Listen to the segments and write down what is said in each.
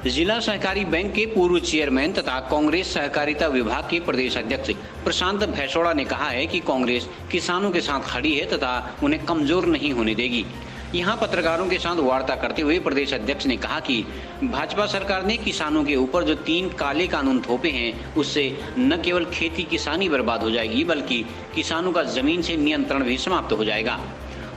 जिला सहकारी बैंक के पूर्व चेयरमैन तथा कांग्रेस सहकारिता विभाग के प्रदेश अध्यक्ष प्रशांत भैसोड़ा ने कहा है कि कांग्रेस किसानों के साथ खड़ी है तथा उन्हें कमजोर नहीं होने देगी। यहां पत्रकारों के साथ वार्ता करते हुए प्रदेश अध्यक्ष ने कहा कि भाजपा सरकार ने किसानों के ऊपर जो 3 काले कानून थोपे हैं, उससे न केवल खेती किसानी बर्बाद हो जाएगी बल्कि किसानों का जमीन से नियंत्रण भी समाप्त हो जाएगा।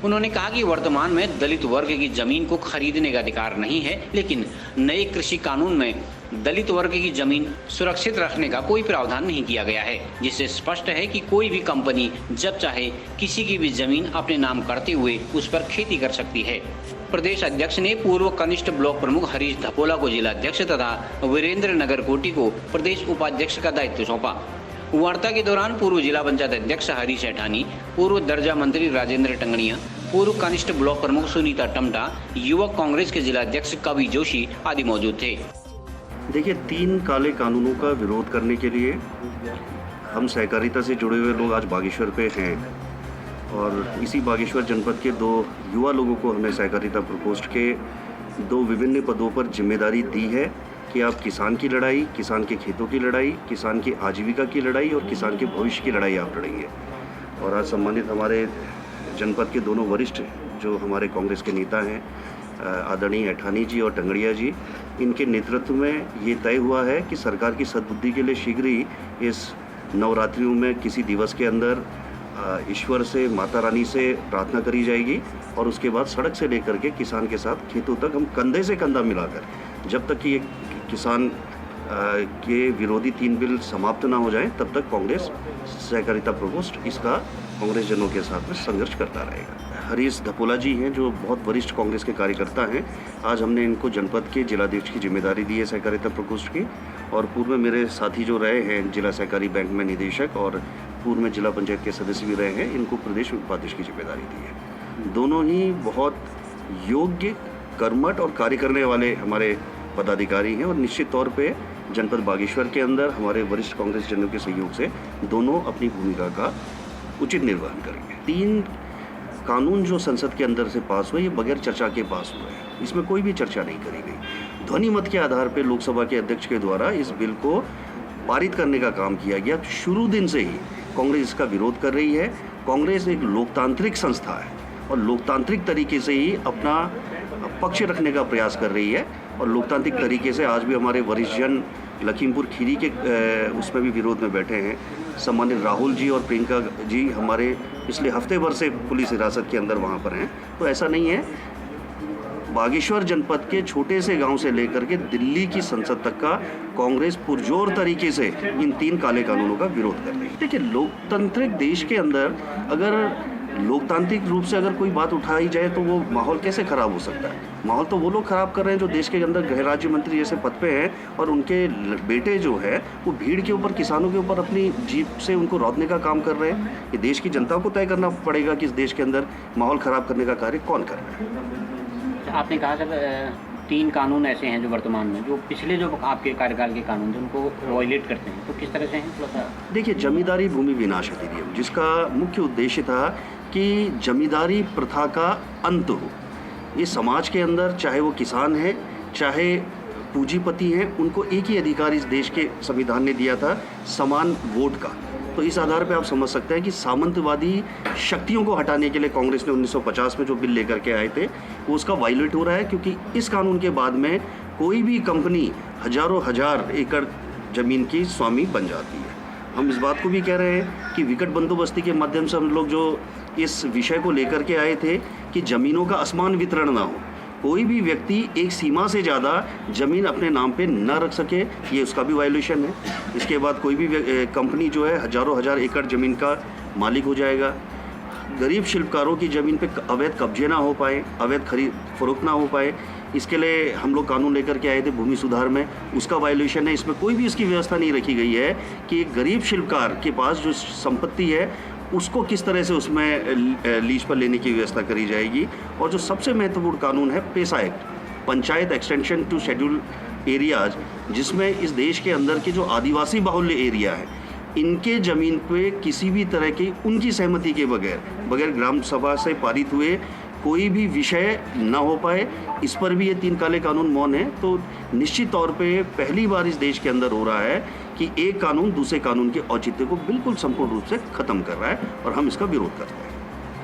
उन्होंने कहा कि वर्तमान में दलित वर्ग की जमीन को खरीदने का अधिकार नहीं है, लेकिन नए कृषि कानून में दलित वर्ग की जमीन सुरक्षित रखने का कोई प्रावधान नहीं किया गया है, जिससे स्पष्ट है कि कोई भी कंपनी जब चाहे किसी की भी जमीन अपने नाम करते हुए उस पर खेती कर सकती है। प्रदेश अध्यक्ष ने पूर्व कनिष्ठ ब्लॉक प्रमुख हरीश धपोला को जिला अध्यक्ष तथा वीरेंद्र नगर कोटी को प्रदेश उपाध्यक्ष का दायित्व सौंपा। वार्ता के दौरान पूर्व जिला पंचायत अध्यक्ष हरीश ऐठानी, पूर्व दर्जा मंत्री राजेंद्र टंगड़िया, पूर्व कनिष्ठ ब्लॉक प्रमुख सुनीता टमटा, युवक कांग्रेस के जिला अध्यक्ष कवि जोशी आदि मौजूद थे। देखिए, 3 काले कानूनों का विरोध करने के लिए हम सहकारिता से जुड़े हुए लोग आज बागेश्वर पे हैं और इसी बागेश्वर जनपद के 2 युवा लोगों को हमने सहकारिता प्रकोष्ठ के 2 विभिन्न पदों पर जिम्मेदारी दी है कि आप किसान की लड़ाई, किसान के खेतों की लड़ाई, किसान की आजीविका की लड़ाई और किसान के भविष्य की लड़ाई आप लड़ेंगे। और आज सम्मानित हमारे जनपद के दोनों वरिष्ठ जो हमारे कांग्रेस के नेता हैं, आदरणीय ऐठानी जी और टंगड़िया जी, इनके नेतृत्व में ये तय हुआ है कि सरकार की सद्बुद्धि के लिए शीघ्र ही इस नवरात्रियों में किसी दिवस के अंदर ईश्वर से, माता रानी से प्रार्थना करी जाएगी और उसके बाद सड़क से लेकर के किसान के साथ खेतों तक हम कंधे से कंधा मिलाकर, जब तक कि किसान के विरोधी 3 बिल समाप्त ना हो जाएं, तब तक कांग्रेस सहकारिता प्रकोष्ठ इसका कांग्रेस जनों के साथ में संघर्ष करता रहेगा। हरीश धपोला जी हैं जो बहुत वरिष्ठ कांग्रेस के कार्यकर्ता हैं। आज हमने इनको जनपद के जिलाध्यक्ष की जिम्मेदारी दी है सहकारिता प्रकोष्ठ की, और पूर्व में मेरे साथी जो रहे हैं जिला सहकारी बैंक में निदेशक और पूर्व में जिला पंचायत के सदस्य भी रहे हैं, इनको प्रदेश उपाध्यक्ष की जिम्मेदारी दी है। दोनों ही बहुत योग्य, कर्मठ और कार्य करने वाले हमारे पदाधिकारी हैं और निश्चित तौर पे जनपद बागेश्वर के अंदर हमारे वरिष्ठ कांग्रेस जनों के सहयोग से दोनों अपनी भूमिका का उचित निर्वहन करेंगे। 3 कानून जो संसद के अंदर से पास हुए, ये बगैर चर्चा के पास हुए हैं, इसमें कोई भी चर्चा नहीं करी गई। ध्वनि मत के आधार पर लोकसभा के अध्यक्ष के द्वारा इस बिल को पारित करने का काम किया गया। शुरू दिन से ही कांग्रेस इसका विरोध कर रही है। कांग्रेस एक लोकतांत्रिक संस्था है और लोकतांत्रिक तरीके से ही अपना पक्ष रखने का प्रयास कर रही है और लोकतांत्रिक तरीके से आज भी हमारे वरिष्ठ जन लखीमपुर खीरी के उसमें भी विरोध में बैठे हैं। सम्मानित राहुल जी और प्रियंका जी हमारे पिछले हफ्ते भर से पुलिस हिरासत के अंदर वहाँ पर हैं। तो ऐसा नहीं है, बागेश्वर जनपद के छोटे से गांव से लेकर के दिल्ली की संसद तक का कांग्रेस पुरजोर तरीके से इन 3 काले कानूनों का विरोध कर रही है। देखिए, लोकतांत्रिक देश के अंदर अगर लोकतांत्रिक रूप से अगर कोई बात उठाई जाए तो वो माहौल कैसे खराब हो सकता है? माहौल तो वो लोग खराब कर रहे हैं जो देश के अंदर गृह राज्य मंत्री जैसे पद पे हैं और उनके बेटे जो है वो भीड़ के ऊपर, किसानों के ऊपर अपनी जीप से उनको रौंदने का काम कर रहे हैं। ये देश की जनता को तय करना पड़ेगा कि इस देश के अंदर माहौल खराब करने का कार्य कौन कर रहा है। आपने कहा सर 3 कानून ऐसे हैं जो वर्तमान में, जो पिछले जो आपके कार्यकाल के कानून थे उनको वायलेट करते हैं, तो किस तरह से हैं थोड़ा सा? देखिए, जमींदारी भूमि विनाश अधिनियम, जिसका मुख्य उद्देश्य था कि जमींदारी प्रथा का अंत हो। ये समाज के अंदर चाहे वो किसान है, चाहे पूंजीपति हैं, उनको एक ही अधिकार इस देश के संविधान ने दिया था, समान वोट का। तो इस आधार पे आप समझ सकते हैं कि सामंतवादी शक्तियों को हटाने के लिए कांग्रेस ने 1950 में जो बिल लेकर के आए थे वो उसका वायलेट हो रहा है, क्योंकि इस कानून के बाद में कोई भी कंपनी हजारों हजार एकड़ ज़मीन की स्वामी बन जाती है। हम इस बात को भी कह रहे हैं कि विकट बंदोबस्ती के माध्यम से हम लोग जो इस विषय को लेकर के आए थे कि ज़मीनों का असमान वितरण ना हो, कोई भी व्यक्ति एक सीमा से ज़्यादा ज़मीन अपने नाम पे न रख सके, ये उसका भी वायलेशन है। इसके बाद कोई भी कंपनी जो है हजारों हजार एकड़ ज़मीन का मालिक हो जाएगा। गरीब शिल्पकारों की ज़मीन पे अवैध कब्जे ना हो पाए, अवैध खरीद फरोख्त ना हो पाए, इसके लिए हम लोग कानून लेकर के आए थे भूमि सुधार में, उसका वायलेशन है। इसमें कोई भी इसकी व्यवस्था नहीं रखी गई है कि एक गरीब शिल्पकार के पास जो संपत्ति है उसको किस तरह से उसमें लीज पर लेने की व्यवस्था करी जाएगी। और जो सबसे महत्वपूर्ण कानून है PESA act, panchayat extension to schedule areas, जिसमें इस देश के अंदर के जो आदिवासी बाहुल्य एरिया है इनके ज़मीन पे किसी भी तरह की उनकी सहमति के बगैर ग्राम सभा से पारित हुए कोई भी विषय न हो पाए, इस पर भी ये 3 काले कानून मौन है। तो निश्चित तौर पे पहली बार इस देश के अंदर हो रहा है कि एक कानून दूसरे कानून के औचित्य को बिल्कुल संपूर्ण रूप से ख़त्म कर रहा है और हम इसका विरोध करते हैं।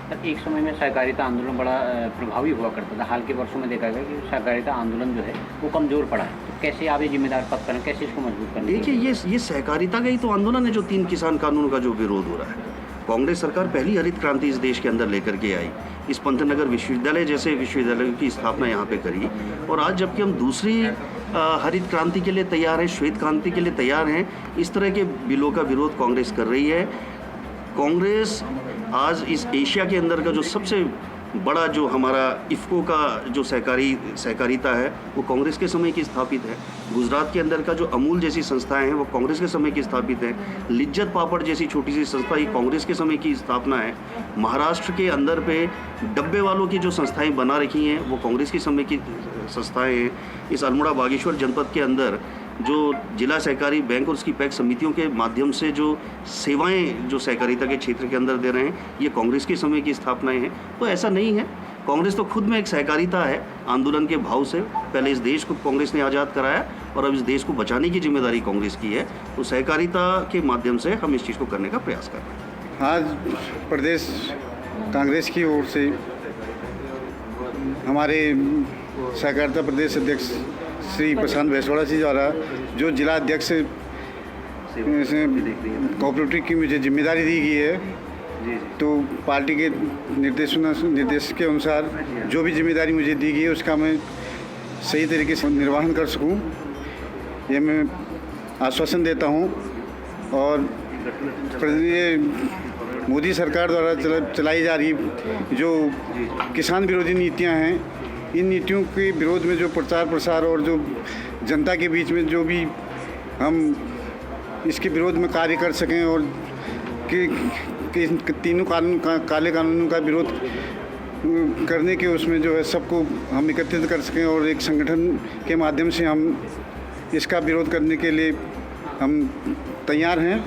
सर, एक समय में सहकारिता आंदोलन बड़ा प्रभावी हुआ करता था। हाल के वर्षों में देखा गया कि सहकारिता आंदोलन जो है वो कमज़ोर पड़ा है। तो कैसे आप ये जिम्मेदार पद करें, कैसे इसको मजबूत करें? देखिए, ये सहकारिता का ही तो आंदोलन है जो 3 किसान कानूनों का जो विरोध हो रहा है। कांग्रेस सरकार पहली हरित क्रांति इस देश के अंदर लेकर के आई, इस पंतनगर विश्वविद्यालय जैसे विश्वविद्यालय की स्थापना यहाँ पे करी, और आज जबकि हम दूसरी हरित क्रांति के लिए तैयार हैं, श्वेत क्रांति के लिए तैयार हैं, इस तरह के बिलों का विरोध कांग्रेस कर रही है। कांग्रेस आज इस एशिया के अंदर का जो सबसे बड़ा जो हमारा इफ़को का जो सहकारिता है वो कांग्रेस के समय की स्थापित है। गुजरात के अंदर का जो अमूल जैसी संस्थाएं हैं वो कांग्रेस के समय की स्थापित है। लिज्जत पापड़ जैसी छोटी सी संस्था ये कांग्रेस के समय की स्थापना है। महाराष्ट्र के अंदर पे डब्बे वालों की जो संस्थाएं बना रखी हैं वो कांग्रेस के समय की संस्थाएं हैं। इस अल्मोड़ा बागेश्वर जनपद के अंदर जो जिला सहकारी बैंक और उसकी पैक समितियों के माध्यम से जो सेवाएं जो सहकारिता के क्षेत्र के अंदर दे रहे हैं ये कांग्रेस के समय की स्थापनाएं हैं। तो ऐसा नहीं है, कांग्रेस तो खुद में एक सहकारिता है आंदोलन के भाव से। पहले इस देश को कांग्रेस ने आज़ाद कराया और अब इस देश को बचाने की जिम्मेदारी कांग्रेस की है। तो सहकारिता के माध्यम से हम इस चीज़ को करने का प्रयास कर रहे हैं। आज प्रदेश कांग्रेस की ओर से हमारे सहकारिता प्रदेश अध्यक्ष श्री प्रशांत भैंसवाड़ा जी द्वारा जो जिला अध्यक्ष कोऑपरेटिव की मुझे जिम्मेदारी दी गई है, तो पार्टी के निर्देश के अनुसार जो भी जिम्मेदारी मुझे दी गई है उसका मैं सही तरीके से निर्वहन कर सकूं, ये मैं आश्वासन देता हूं। और ये मोदी सरकार द्वारा चलाई जा रही जो किसान विरोधी नीतियां हैं, इन नीतियों के विरोध में जो प्रचार प्रसार और जो जनता के बीच में जो भी हम इसके विरोध में कार्य कर सकें और कि तीनों काले कानूनों का विरोध करने के उसमें जो है सबको हम एकत्रित कर सकें और एक संगठन के माध्यम से हम इसका विरोध करने के लिए हम तैयार हैं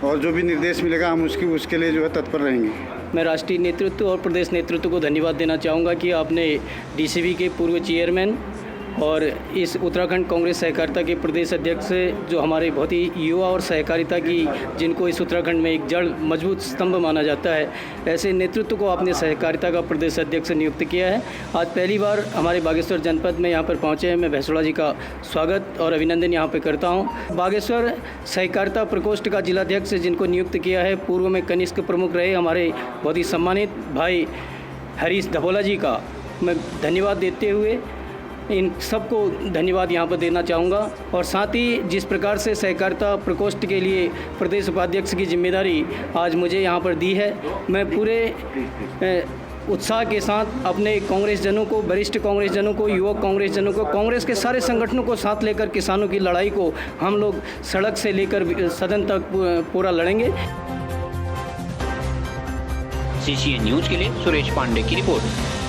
और जो भी निर्देश मिलेगा हम उसके लिए जो है तत्पर रहेंगे। मैं राष्ट्रीय नेतृत्व और प्रदेश नेतृत्व को धन्यवाद देना चाहूँगा कि आपने डीसीबी के पूर्व चेयरमैन और इस उत्तराखंड कांग्रेस सहकारिता के प्रदेश अध्यक्ष जो हमारे बहुत ही युवा और सहकारिता की जिनको इस उत्तराखंड में एक जड़ मजबूत स्तंभ माना जाता है, ऐसे नेतृत्व को आपने सहकारिता का प्रदेश अध्यक्ष नियुक्त किया है। आज पहली बार हमारे बागेश्वर जनपद में यहाँ पर पहुँचे हैं। मैं भैंसवाड़ा जी का स्वागत और अभिनंदन यहाँ पर करता हूँ। बागेश्वर सहकारिता प्रकोष्ठ का जिलाध्यक्ष जिनको नियुक्त किया है, पूर्व में कनिष्क प्रमुख रहे हमारे बहुत ही सम्मानित भाई हरीश धपोला जी का मैं धन्यवाद देते हुए इन सबको धन्यवाद यहाँ पर देना चाहूँगा। और साथ ही जिस प्रकार से सहकारिता प्रकोष्ठ के लिए प्रदेश उपाध्यक्ष की जिम्मेदारी आज मुझे यहाँ पर दी है, मैं पूरे उत्साह के साथ अपने कांग्रेस जनों को, वरिष्ठ कांग्रेस जनों को, युवक कांग्रेस जनों को, कांग्रेस के सारे संगठनों को साथ लेकर किसानों की लड़ाई को हम लोग सड़क से लेकर सदन तक पूरा लड़ेंगे। CCN न्यूज़ के लिए सुरेश पांडे की रिपोर्ट।